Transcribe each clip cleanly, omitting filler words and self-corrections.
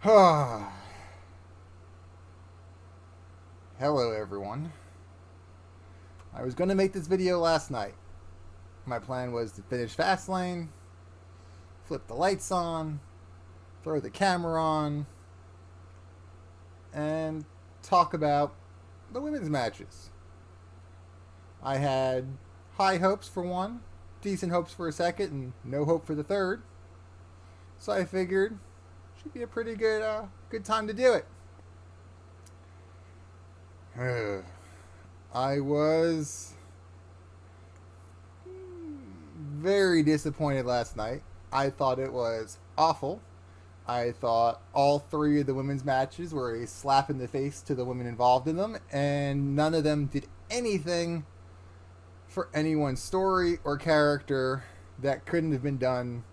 Hello, everyone. I was going to make this video last night. My plan was to finish Fastlane, flip the lights on, throw the camera on, and talk about the women's matches. I had high hopes for one, decent hopes for a second, and no hope for the third. So I figured should be a pretty good time to do it. I was very disappointed last night. I thought it was awful. I thought all three of the women's matches were a slap in the face to the women involved in them, and none of them did anything for anyone's story or character that couldn't have been done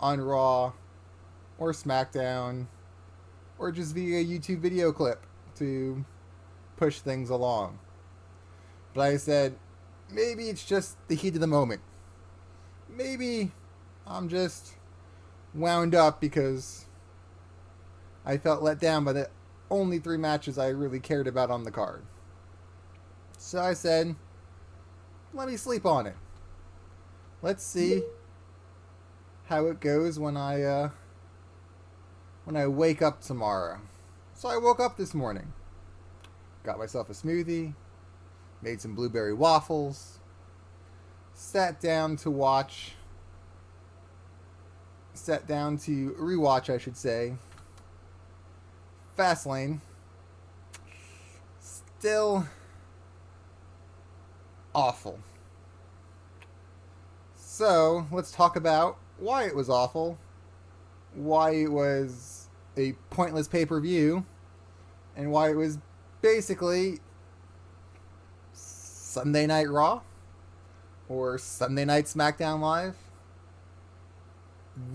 on Raw or SmackDown or just via a YouTube video clip to push things along. But I said, maybe it's just the heat of the moment. Maybe I'm just wound up because I felt let down by the only three matches I really cared about on the card. So I said, let me sleep on it. Let's see how it goes when I wake up tomorrow. So I woke up this morning, got myself a smoothie, made some blueberry waffles, sat down to rewatch, I should say, Fastlane. Still awful. So let's talk about why it was awful, why it was a pointless pay-per-view, and why it was basically Sunday Night Raw or Sunday Night SmackDown Live.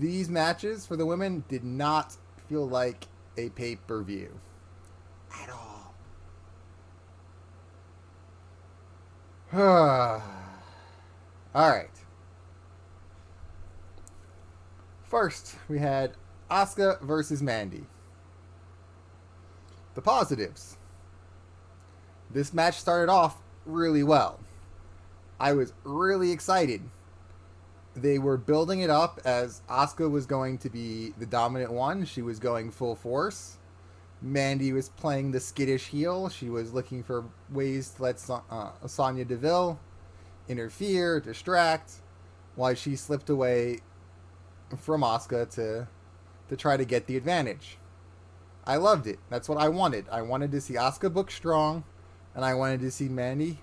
These matches for the women did not feel like a pay-per-view at all. Alright. First, we had Asuka versus Mandy. The positives. This match started off really well. I was really excited. They were building it up as Asuka was going to be the dominant one. She was going full force. Mandy was playing the skittish heel. She was looking for ways to let Sonya Deville interfere, distract, while she slipped away from Asuka to try to get the advantage. I loved it. That's what I wanted. I wanted to see Asuka book strong, and I wanted to see Mandy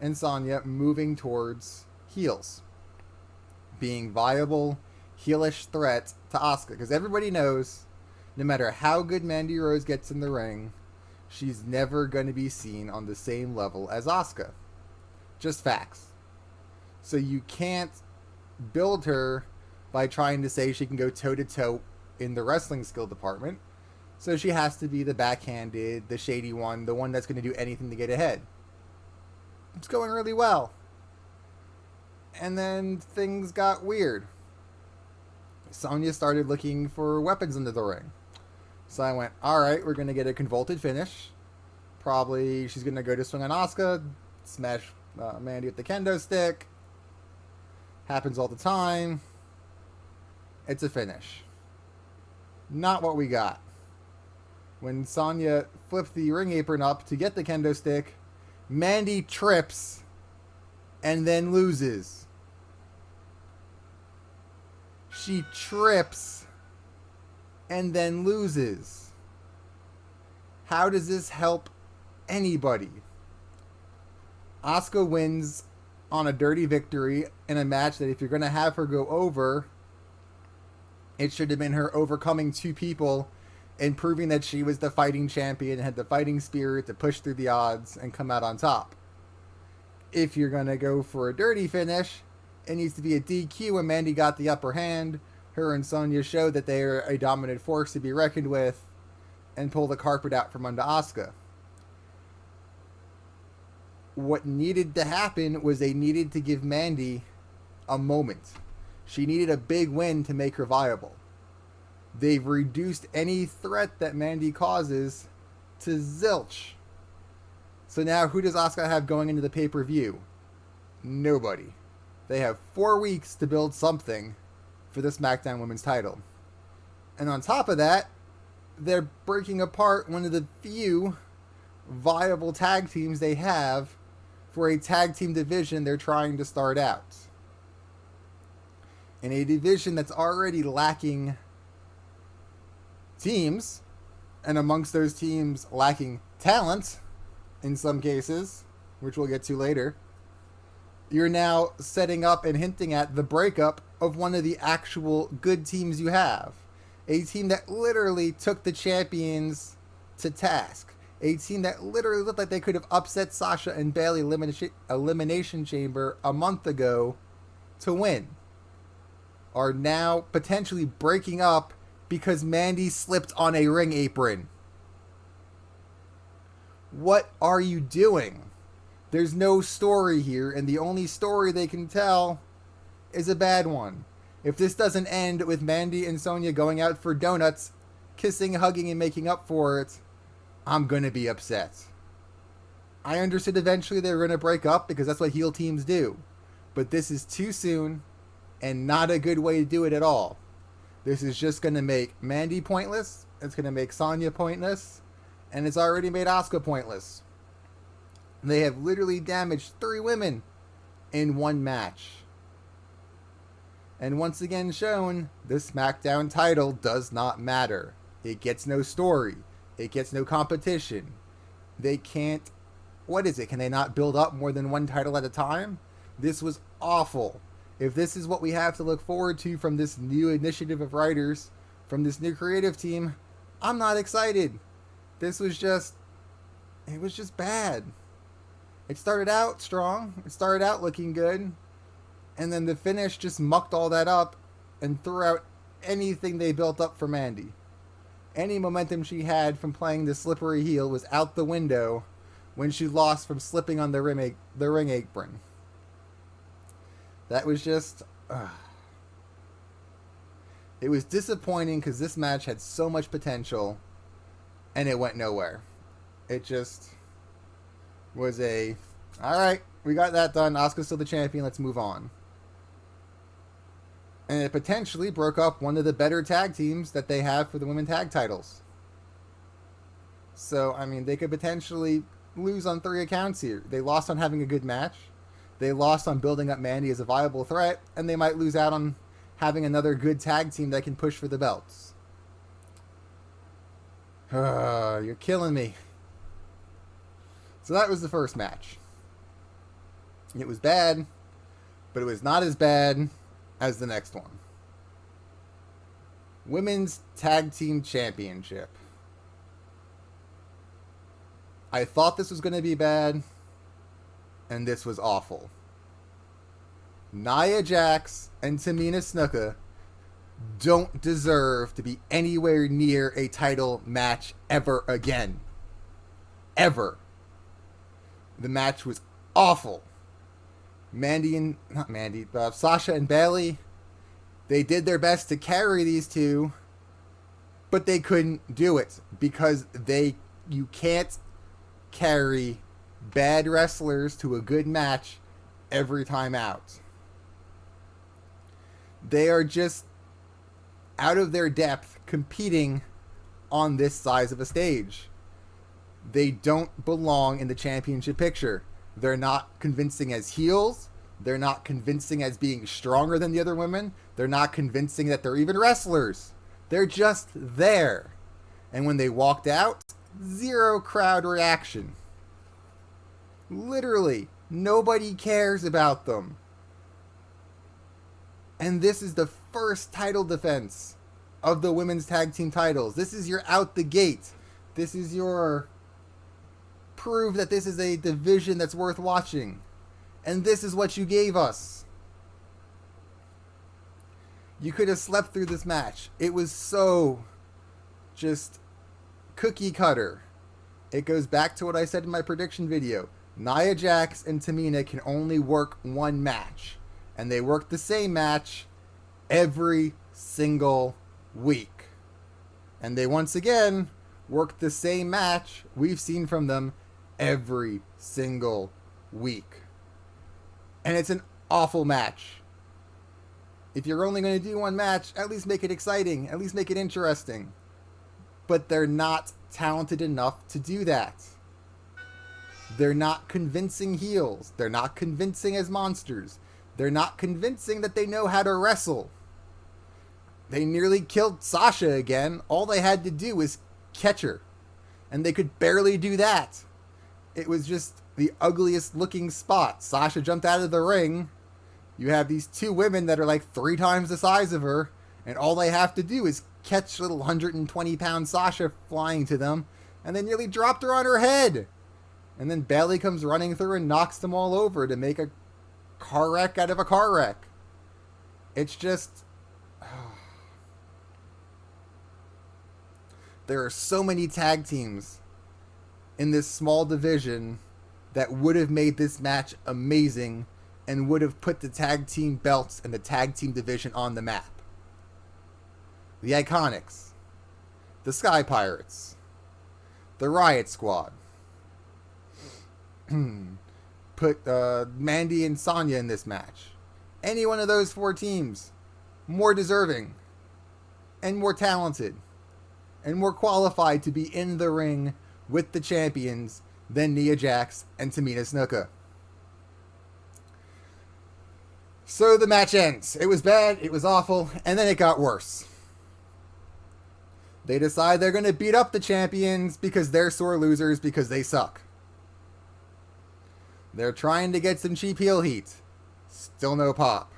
and Sonya moving towards heels, being viable, heelish threats to Asuka. Because everybody knows, no matter how good Mandy Rose gets in the ring, she's never going to be seen on the same level as Asuka. Just facts. So you can't build her by trying to say she can go toe-to-toe in the wrestling skill department. So she has to be the backhanded, the shady one, the one that's going to do anything to get ahead. It's going really well. And then things got weird. Sonya started looking for weapons into the ring. So I went, alright, we're going to get a convoluted finish. Probably she's going to go to swing on Asuka, smash Mandy with the kendo stick. Happens all the time. It's a finish. Not what we got. When Sonya flipped the ring apron up to get the kendo stick, Mandy trips and then loses. She trips and then loses. How does this help anybody? Asuka wins on a dirty victory in a match that if you're going to have her go over, it should have been her overcoming two people and proving that she was the fighting champion and had the fighting spirit to push through the odds and come out on top. If you're going to go for a dirty finish, it needs to be a DQ when Mandy got the upper hand. Her and Sonya showed that they are a dominant force to be reckoned with and pull the carpet out from under Asuka. What needed to happen was they needed to give Mandy a moment. She needed a big win to make her viable. They've reduced any threat that Mandy causes to zilch. So now who does Asuka have going into the pay-per-view? Nobody. They have 4 weeks to build something for the SmackDown Women's title. And on top of that, they're breaking apart one of the few viable tag teams they have for a tag team division they're trying to start out. In a division that's already lacking teams, and amongst those teams lacking talent in some cases, which we'll get to later, you're now setting up and hinting at the breakup of one of the actual good teams you have. A team that literally took the champions to task. A team that literally looked like they could have upset Sasha and Bayley Elimination Chamber a month ago to win. Are now potentially breaking up because Mandy slipped on a ring apron. What are you doing? There's no story here, and the only story they can tell is a bad one. If this doesn't end with Mandy and Sonya going out for donuts, kissing, hugging, and making up for it, I'm going to be upset. I understood eventually they were going to break up because that's what heel teams do. But this is too soon and not a good way to do it at all. This is just going to make Mandy pointless, it's going to make Sonya pointless, and it's already made Asuka pointless. They have literally damaged 3 women in one match. And once again shown, the SmackDown title does not matter. It gets no story. It gets no competition. They can't... What is it? Can they not build up more than one title at a time? This was awful. If this is what we have to look forward to from this new initiative of writers, from this new creative team, I'm not excited. This was just... It was just bad. It started out strong. It started out looking good. And then the finish just mucked all that up and threw out anything they built up for Mandy. Any momentum she had from playing the slippery heel was out the window when she lost from slipping on the ring apron. That was just... It was disappointing because this match had so much potential and it went nowhere. It just was a... Alright, we got that done. Asuka's still the champion. Let's move on. And it potentially broke up one of the better tag teams that they have for the women tag titles. So, I mean, they could potentially lose on 3 accounts here. They lost on having a good match. They lost on building up Mandy as a viable threat. And they might lose out on having another good tag team that can push for the belts. You're killing me. So that was the first match. It was bad, but it was not as bad as the next one. Women's Tag Team Championship. I thought this was going to be bad, and this was awful. Nia Jax and Tamina Snuka don't deserve to be anywhere near a title match ever again. Ever. The match was awful. Sasha and Bayley, they did their best to carry these two, but they couldn't do it because you can't carry bad wrestlers to a good match every time out. They are just out of their depth competing on this size of a stage. They don't belong in the championship picture. They're not convincing as heels. They're not convincing as being stronger than the other women. They're not convincing that they're even wrestlers. They're just there. And when they walked out, 0 crowd reaction. Literally, nobody cares about them. And this is the first title defense of the women's tag team titles. This is your out the gate. This is your prove that this is a division that's worth watching. And this is what you gave us. You could have slept through this match. It was so just cookie cutter. It goes back to what I said in my prediction video. Nia Jax and Tamina can only work one match. And they work the same match every single week. And they once again worked the same match we've seen from them every single week. And it's an awful match. If you're only going to do one match, at least make it exciting. At least make it interesting. But they're not talented enough to do that. They're not convincing heels. They're not convincing as monsters. They're not convincing that they know how to wrestle. They nearly killed Sasha again. All they had to do was catch her. And they could barely do that. It was just the ugliest looking spot. Sasha jumped out of the ring. You have these two women that are like 3 times the size of her. And all they have to do is catch little 120-pound Sasha flying to them. And they nearly dropped her on her head. And then Bayley comes running through and knocks them all over to make a car wreck out of a car wreck. It's just... There are so many tag teams in this small division that would have made this match amazing and would have put the tag team belts and the tag team division on the map. The Iconics, the Sky Pirates, the Riot Squad. Put Mandy and Sonya in this match. Any one of those 4 teams, more deserving and more talented and more qualified to be in the ring with the champions than Nia Jax and Tamina Snuka. So the match ends. It was bad, it was awful, and then it got worse. They decide they're going to beat up the champions because they're sore losers because they suck. They're trying to get some cheap heel heat. Still no pop.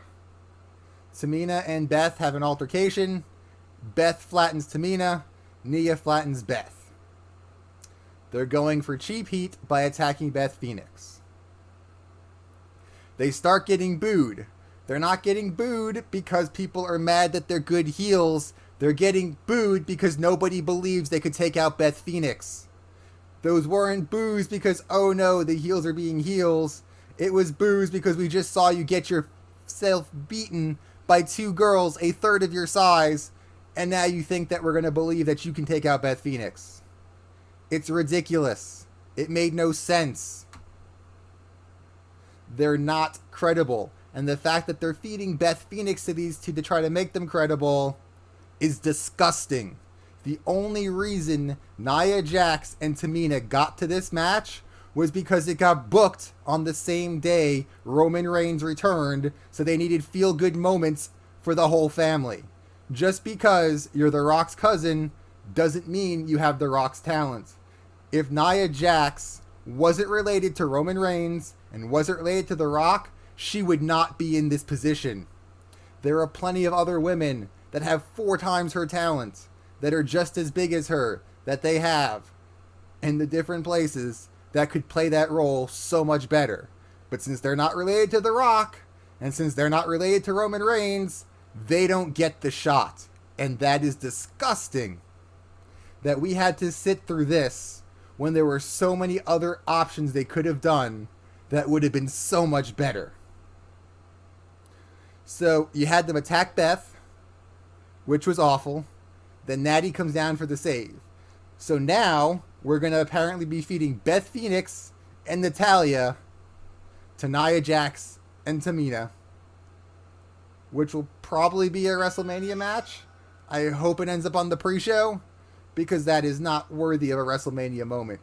Tamina and Beth have an altercation. Beth flattens Tamina. Nia flattens Beth. They're going for cheap heat by attacking Beth Phoenix. They start getting booed. They're not getting booed because people are mad that they're good heels. They're getting booed because nobody believes they could take out Beth Phoenix. Those weren't boos because, oh no, the heels are being heels. It was boos because we just saw you get yourself beaten by 2 girls a third of your size, and now you think that we're going to believe that you can take out Beth Phoenix. It's ridiculous. It made no sense. They're not credible. And the fact that they're feeding Beth Phoenix to these two to try to make them credible is disgusting. The only reason Nia Jax and Tamina got to this match was because it got booked on the same day Roman Reigns returned, so they needed feel-good moments for the whole family. Just because you're The Rock's cousin doesn't mean you have The Rock's talent. If Nia Jax wasn't related to Roman Reigns and wasn't related to The Rock, she would not be in this position. There are plenty of other women that have 4 times her talent, that are just as big as her, that they have in the different places that could play that role so much better. But since they're not related to The Rock, and since they're not related to Roman Reigns, they don't get the shot. And that is disgusting. That we had to sit through this when there were so many other options they could have done that would have been so much better. So you had them attack Beth, which was awful. Then Natty comes down for the save. So now we're going to apparently be feeding Beth Phoenix and Natalya to Nia Jax and Tamina, which will probably be a WrestleMania match. I hope it ends up on the pre-show, because that is not worthy of a WrestleMania moment.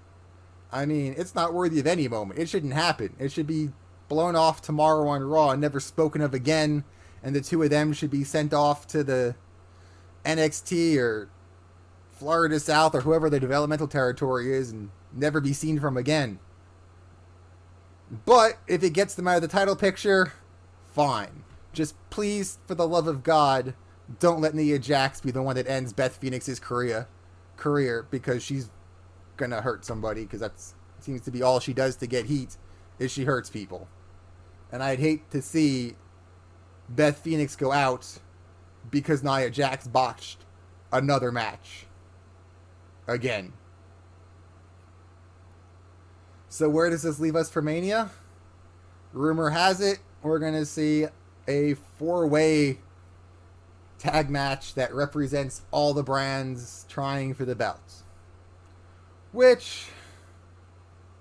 I mean, it's not worthy of any moment. It shouldn't happen. It should be blown off tomorrow on Raw and never spoken of again, and the 2 of them should be sent off to the NXT or Florida South or whoever the developmental territory is and never be seen from again. But if it gets them out of the title picture, fine. Just please, for the love of God, don't let Nia Jax be the one that ends Beth Phoenix's career, because she's gonna hurt somebody, because that seems to be all she does to get heat, is she hurts people. And I'd hate to see Beth Phoenix go out because Nia Jax botched another match. Again. So where does this leave us for Mania? Rumor has it we're going to see a 4-way tag match that represents all the brands trying for the belts. Which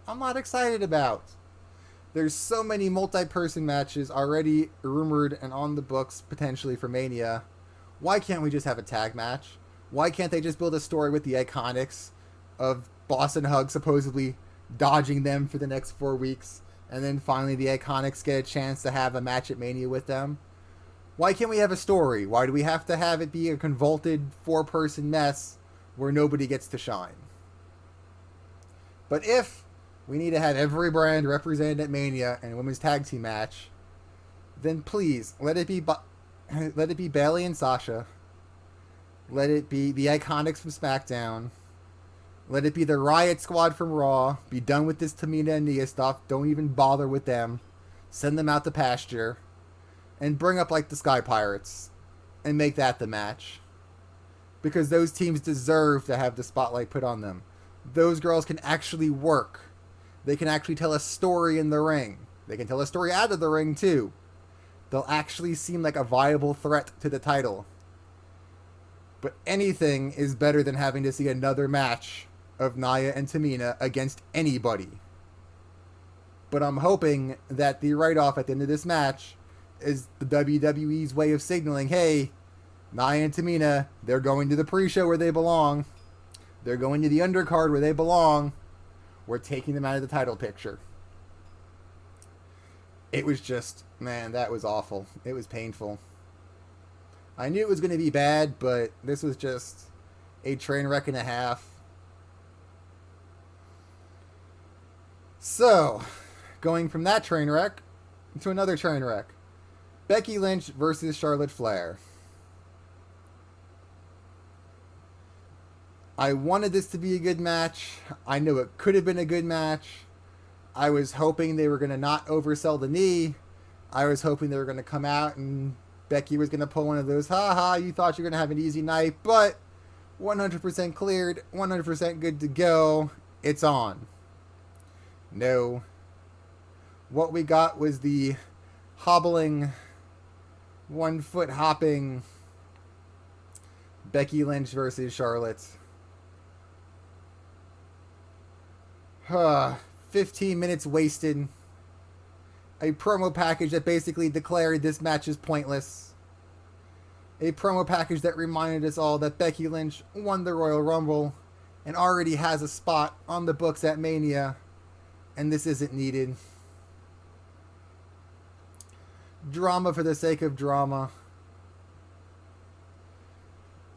I'm not excited about. There's so many multi-person matches already rumored and on the books potentially for Mania. Why can't we just have a tag match? Why can't they just build a story with the Iconics of Boss and Hug supposedly dodging them for the next 4 weeks, and then finally the Iconics get a chance to have a match at Mania with them? Why can't we have a story? Why do we have to have it be a convoluted 4-person mess where nobody gets to shine? But if we need to have every brand represented at Mania in a women's tag team match, then please let it be Bayley and Sasha. Let it be the Iconics from SmackDown. Let it be the Riot Squad from Raw. Be done with this Tamina and Nia stuff. Don't even bother with them. Send them out to pasture. And bring up like the Sky Pirates. And make that the match. Because those teams deserve to have the spotlight put on them. Those girls can actually work. They can actually tell a story in the ring. They can tell a story out of the ring too. They'll actually seem like a viable threat to the title. But anything is better than having to see another match of Nia and Tamina against anybody. But I'm hoping that the write-off at the end of this match is the WWE's way of signaling, hey, Nia and Tamina, they're going to the pre-show where they belong. They're going to the undercard where they belong. We're taking them out of the title picture. It was just, man, that was awful. It was painful. I knew it was going to be bad, but this was just a train wreck and a half. So, going from that train wreck to another train wreck. Becky Lynch versus Charlotte Flair. I wanted this to be a good match. I knew it could have been a good match. I was hoping they were going to not oversell the knee. I was hoping they were going to come out and Becky was going to pull one of those, haha, you thought you were going to have an easy night, but 100% cleared, 100% good to go. It's on. No. What we got was the hobbling, 1-foot hopping Becky Lynch versus Charlotte. 15 minutes wasted. A promo package that basically declared this match is pointless. A promo package that reminded us all that Becky Lynch won the Royal Rumble and already has a spot on the books at Mania, and this isn't needed. Drama for the sake of drama.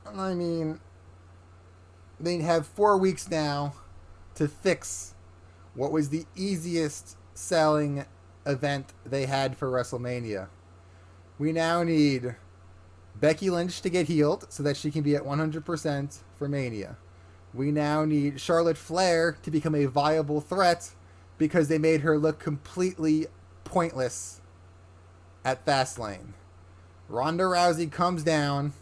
I mean, they have 4 weeks now to fix what was the easiest selling event they had for WrestleMania. We now need Becky Lynch to get healed so that she can be at 100% for Mania. We now need Charlotte Flair to become a viable threat because they made her look completely pointless at Fastlane. Ronda Rousey comes down,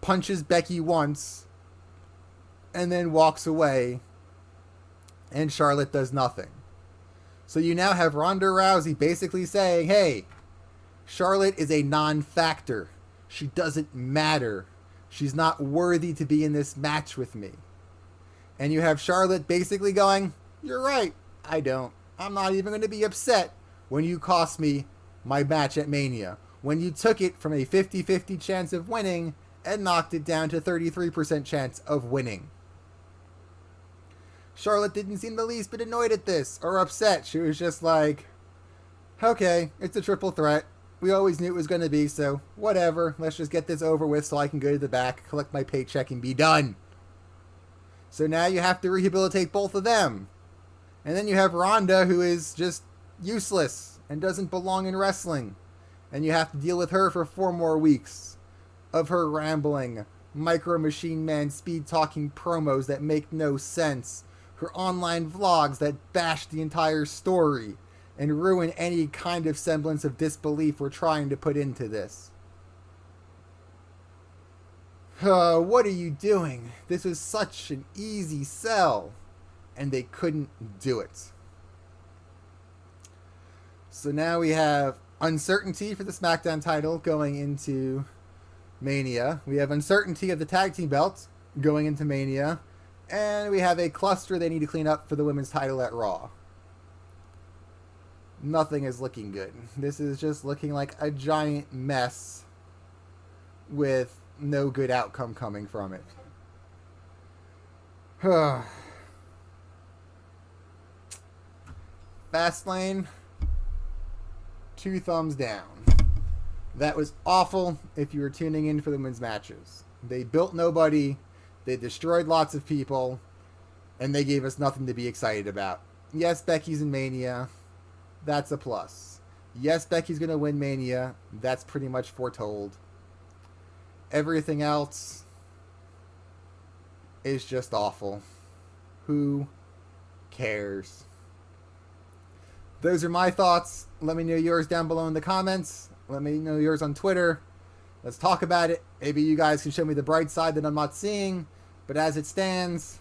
punches Becky once, and then walks away, and Charlotte does nothing. So you now have Ronda Rousey basically saying, hey, Charlotte is a non-factor. She doesn't matter. She's not worthy to be in this match with me. And you have Charlotte basically going, you're right, I don't. I'm not even going to be upset when you cost me my match at Mania. When you took it from a 50-50 chance of winning and knocked it down to 33% chance of winning. Charlotte didn't seem the least bit annoyed at this or upset. She was just like, okay, it's a triple threat. We always knew it was going to be, so whatever. Let's just get this over with so I can go to the back, collect my paycheck, and be done. So now you have to rehabilitate both of them. And then you have Ronda, who is just useless and doesn't belong in wrestling. And you have to deal with her for 4 more weeks of her rambling, Micro Machine Man speed-talking promos that make no sense. Her online vlogs that bash the entire story and ruin any kind of semblance of disbelief we're trying to put into this. What are you doing? This was such an easy sell, and they couldn't do it. So now we have uncertainty for the SmackDown title going into Mania. We have uncertainty of the tag team belts going into Mania. And we have a cluster they need to clean up for the women's title at Raw. Nothing is looking good. This is just looking like a giant mess with no good outcome coming from it. Fastlane, 2 thumbs down. That was awful if you were tuning in for the women's matches. They built nobody, they destroyed lots of people, and they gave us nothing to be excited about. Yes, Becky's in Mania. That's a plus. Yes, Becky's going to win Mania. That's pretty much foretold. Everything else is just awful. Who cares? Those are my thoughts. Let me know yours down below in the comments. Let me know yours on Twitter. Let's talk about it. Maybe you guys can show me the bright side that I'm not seeing. But as it stands,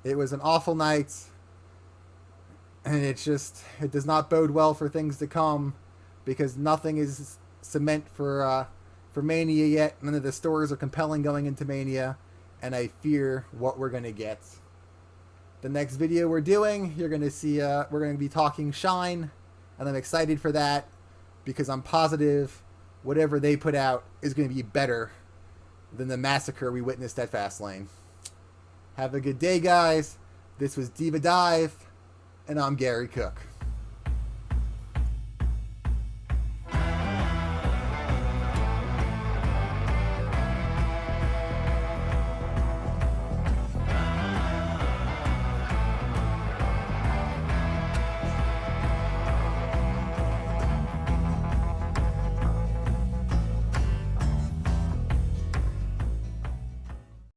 it was an awful night. And it does not bode well for things to come, because nothing is cement for Mania yet. None of the stories are compelling going into Mania, and I fear what we're gonna get. The next video we're doing, you're gonna see we're gonna be talking Shine, and I'm excited for that because I'm positive whatever they put out is gonna be better than the massacre we witnessed at Fastlane. Have a good day, guys. This was Diva Dive. And I'm Gary Cook.